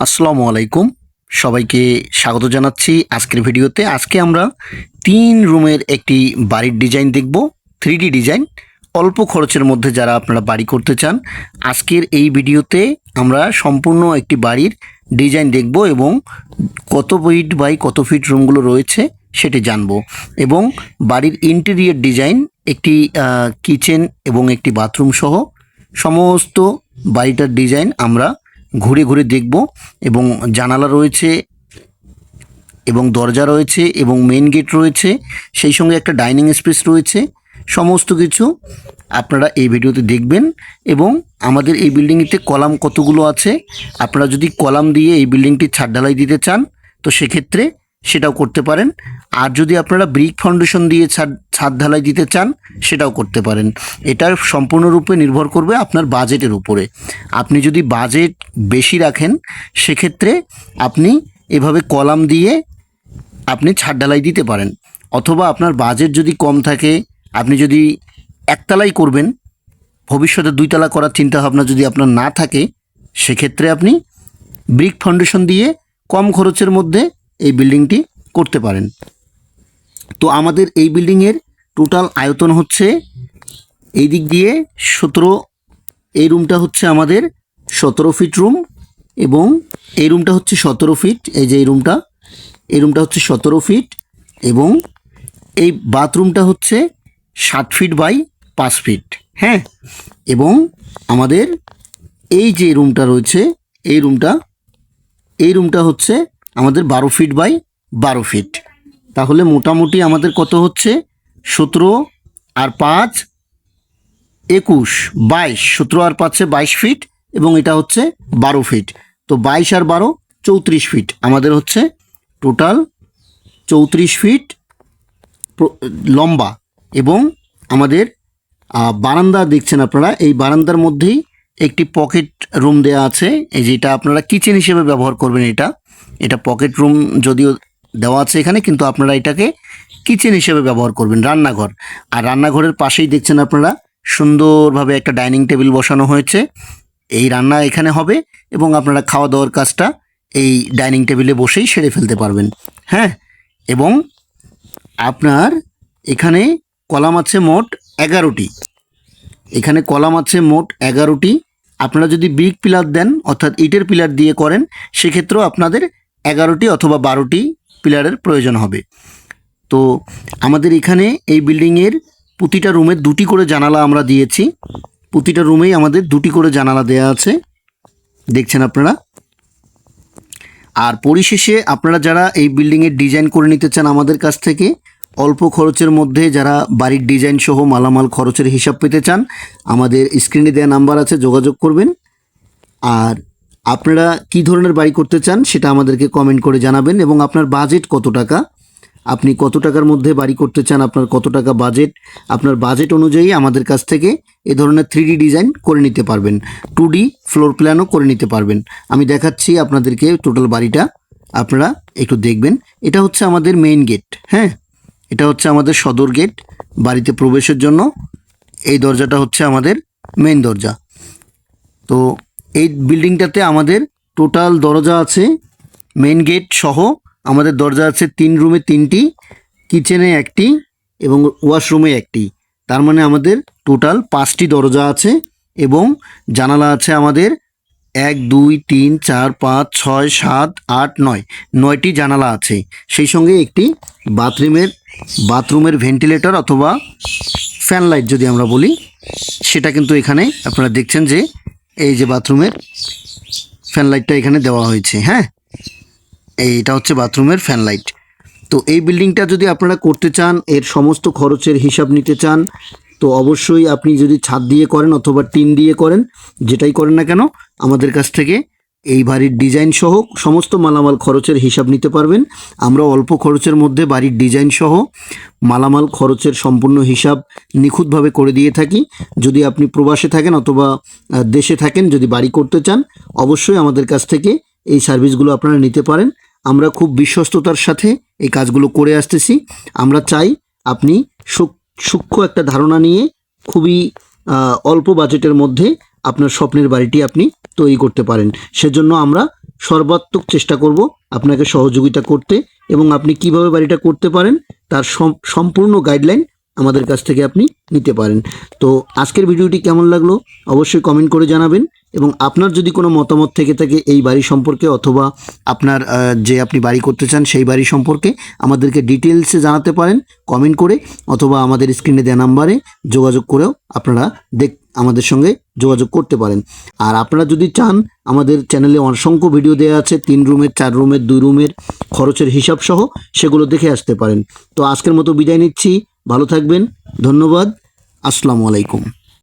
আসসালামু আলাইকুম, সবাইকে স্বাগত জানাচ্ছি আজকের ভিডিওতে। আজকে আমরা 3 রুমের একটি বাড়ির ডিজাইন দেখব, 3D ডিজাইন। অল্প খরচের মধ্যে যারা আপনারা বাড়ি করতে চান, আজকের এই ভিডিওতে আমরা সম্পূর্ণ একটি বাড়ির ডিজাইন দেখব এবং কত ফিট বাই কত ফিট রুমগুলো রয়েছে সেটি জানবো। এবং বাড়ির ইন্টেরিয়র ডিজাইন, একটি কিচেন এবং একটি বাথরুম সহ সমস্ত বাড়িটার ডিজাইন আমরা ঘুরে ঘুরে দেখব। এবং জানালা রয়েছে এবং দরজা রয়েছে এবং মেন গেট রয়েছে, সেই সঙ্গে একটা ডাইনিং স্পেস রয়েছে। সমস্ত কিছু আপনারা এই ভিডিওতে দেখবেন। এবং আমাদের এই বিল্ডিংটিতে কলাম কতগুলো আছে, আপনারা যদি কলাম দিয়ে এই বিল্ডিংটি ছাদ ঢালাই দিতে চান তো সেক্ষেত্রে সেটাও করতে পারেন। আর যদি আপনারা ব্রিক ফাউন্ডেশন দিয়ে ছাদ ঢালাই দিতে চান সেটাও করতে পারেন। এটা সম্পূর্ণরূপে নির্ভর করবে আপনার বাজেটের উপরে। আপনি যদি বাজেট বেশি রাখেন সেক্ষেত্রে আপনি এভাবে কলাম দিয়ে আপনি ছাদ ঢালাই দিতে পারেন। অথবা আপনার বাজেট যদি কম থাকে, আপনি যদি একতলাই করবেন, ভবিষ্যতে 2 তলা করার চিন্তাভাবনা যদি আপনার না থাকে, সেক্ষেত্রে আপনি ব্রিক ফাউন্ডেশন দিয়ে কম খরচের মধ্যে এই বিল্ডিংটি করতে পারেন। তো আমাদের এই বিল্ডিংয়ের টোটাল আয়তন হচ্ছে এই দিক দিয়ে 17, এই রুমটা হচ্ছে আমাদের 17 ফিট রুম এবং এই রুমটা হচ্ছে 17 ফিট। এই যে এই রুমটা হচ্ছে 17 ফিট এবং এই বাথরুমটা হচ্ছে 7 ফিট বাই 5 ফিট। হ্যাঁ, এবং আমাদের এই যে রুমটা রয়েছে এই রুমটা হচ্ছে আমাদের 12 ফিট বাই 12 ফিট। তাহলে মোটামুটি আমাদের কত হচ্ছে 17 আর 5 21 22, 17 আর 5 22 ফিট এবং এটা হচ্ছে 12 ফিট। তো 22 আর 12 34 ফিট, আমাদের হচ্ছে টোটাল 34 ফিট লম্বা। এবং আমাদের বারান্দা দেখছেন আপনারা, এই বারান্দার মধ্যেই একটি পকেট রুম দেওয়া আছে। এই যেটা আপনারা কিচেন হিসেবে ব্যবহার করবেন, এটা পকেট রুম যদিও দেওয়া আছে এখানে, কিন্তু আপনারা এটাকে কিচেন হিসেবে ব্যবহার করবেন, রান্নাঘর। আর রান্নাঘরের পাশেই দেখছেন আপনারা সুন্দরভাবে একটা ডাইনিং টেবিল বসানো হয়েছে। এই রান্না এখানে হবে এবং আপনারা খাওয়া দাওয়ার কাজটা এই ডাইনিং টেবিলে বসেই সেরে ফেলতে পারবেন। হ্যাঁ, এবং আপনার এখানে কলাম আছে মোট 11টি। এখানে কলাম আছে মোট 11টি। আপনারা যদি ব্রিক পিলার দেন অর্থাৎ ইটের পিলার দিয়ে করেন সেক্ষেত্রেও আপনাদের 11টি অথবা 12টি পিলারের প্রয়োজন হবে। তো আমাদের এখানে এই বিল্ডিংয়ের প্রতিটা রুমে 2টি করে জানালা আমরা দিয়েছি। প্রতিটা রুমেই আমাদের 2টি করে জানালা দেওয়া আছে, দেখছেন আপনারা। আর পরিশেষে আপনারা যারা এই বিল্ডিংয়ের ডিজাইন করে নিতে চান আমাদের কাছ থেকে, অল্প খরচের মধ্যে যারা বাড়ির ডিজাইন সহ মালামাল খরচের হিসাব পেতে চান, আমাদের স্ক্রিনে দেওয়া নাম্বার আছে, যোগাযোগ করবেন। আর আপনারা কী ধরনের বাড়ি করতে চান সেটা আমাদেরকে কমেন্ট করে জানাবেন। এবং আপনার বাজেট কত টাকা, আপনি কত টাকার মধ্যে বাড়ি করতে চান, আপনার কত টাকা বাজেট, আপনার বাজেট অনুযায়ী আমাদের কাছ থেকে এ ধরনের 3D ডিজাইন করে নিতে পারবেন, 2D ফ্লোর প্ল্যানও করে নিতে পারবেন। আমি দেখাচ্ছি আপনাদেরকে টোটাল বাড়িটা, আপনারা একটু দেখবেন। এটা হচ্ছে আমাদের মেইন গেট। হ্যাঁ, এটা হচ্ছে আমাদের সদর গেট বাড়িতে প্রবেশের জন্য। এই দরজাটা হচ্ছে আমাদের মেইন দরজা। তো এই বিল্ডিংটাতে আমাদের টোটাল দরজা আছে, মেইন গেট সহ আমাদের দরজা আছে 3 রুমে 3টি, কিচেনে 1টি এবং ওয়াশরুমে 1টি। তার মানে আমাদের টোটাল 5টি দরজা আছে এবং জানালা আছে আমাদের 1 2 3 4 5 6 7 8 9, 9টি জানালা আছে। সেই সঙ্গে একটি বাথরুমের ভেন্টিলেটর অথবা ফ্যান লাইট যদি আমরা বলি, সেটা কিন্তু এখানে আপনারা দেখছেন যে এই যে বাথরুমের ফ্যান লাইটটা এখানে দেওয়া হয়েছে। হ্যাঁ, এইটা হচ্ছে বাথরুমের ফ্যান লাইট। তো এই বিল্ডিংটা যদি আপনারা করতে চান, এর সমস্ত খরচের হিসাব নিতে চান, তো অবশ্যই আপনি যদি ছাদ দিয়ে করেন অথবা টিন দিয়ে করেন, যেটাই করেন না কেন, আমাদের কাছ থেকে এই বাড়ির ডিজাইন সহ সমস্ত মালামাল খরচের হিসাব নিতে পারবেন। আমরা অল্প খরচের মধ্যে বাড়ির ডিজাইন সহ মালামাল খরচের সম্পূর্ণ হিসাব নিখুঁতভাবে করে দিয়ে থাকি। যদি আপনি প্রবাসে থাকেন অথবা দেশে থাকেন, যদি বাড়ি করতে চান, অবশ্যই আমাদের কাছ থেকে এই সার্ভিসগুলো আপনারা নিতে পারেন। আমরা খুব বিশ্বস্ততার সাথে এই কাজগুলো করে আসতেছি। আমরা চাই আপনি সূক্ষ্ম একটা ধারণা নিয়ে খুবই অল্প বাজেটের মধ্যে আপনার স্বপ্নের বাড়িটি আপনি তৈরি করতে পারেন। সেজন্য আমরা সর্বাত্মক চেষ্টা করব আপনাকে সহযোগিতা করতে, এবং আপনি কিভাবে বাড়িটা করতে পারেন তার সম্পূর্ণ গাইডলাইন আমাদের কাছ থেকে আপনি নিতে পারেন। তো আজকের ভিডিওটি কেমন লাগলো অবশ্যই কমেন্ট করে জানাবেন, এবং আপনার যদি কোনো মতামত থেকে থাকে এই বাড়ি সম্পর্কে, অথবা আপনার যে আপনি বাড়ি করতে চান সেই বাড়ি সম্পর্কে আমাদেরকে ডিটেলসে জানাতে পারেন কমেন্ট করে, অথবা আমাদের স্ক্রিনে দেওয়া নাম্বারে যোগাযোগ করেও আপনারা আমাদের সঙ্গে যোগাযোগ করতে পারেন। আর আপনারা যদি চান, আমাদের চ্যানেলে অসংখ্য ভিডিও দেওয়া আছে 3 রুমের, 4 রুমের, 2 রুমের খরচের হিসাব সহ, সেগুলো দেখে আসতে পারেন। তো আজকের মতো বিদায় নিচ্ছি, ভালো থাকবেন, ধন্যবাদ, আসসালামু আলাইকুম।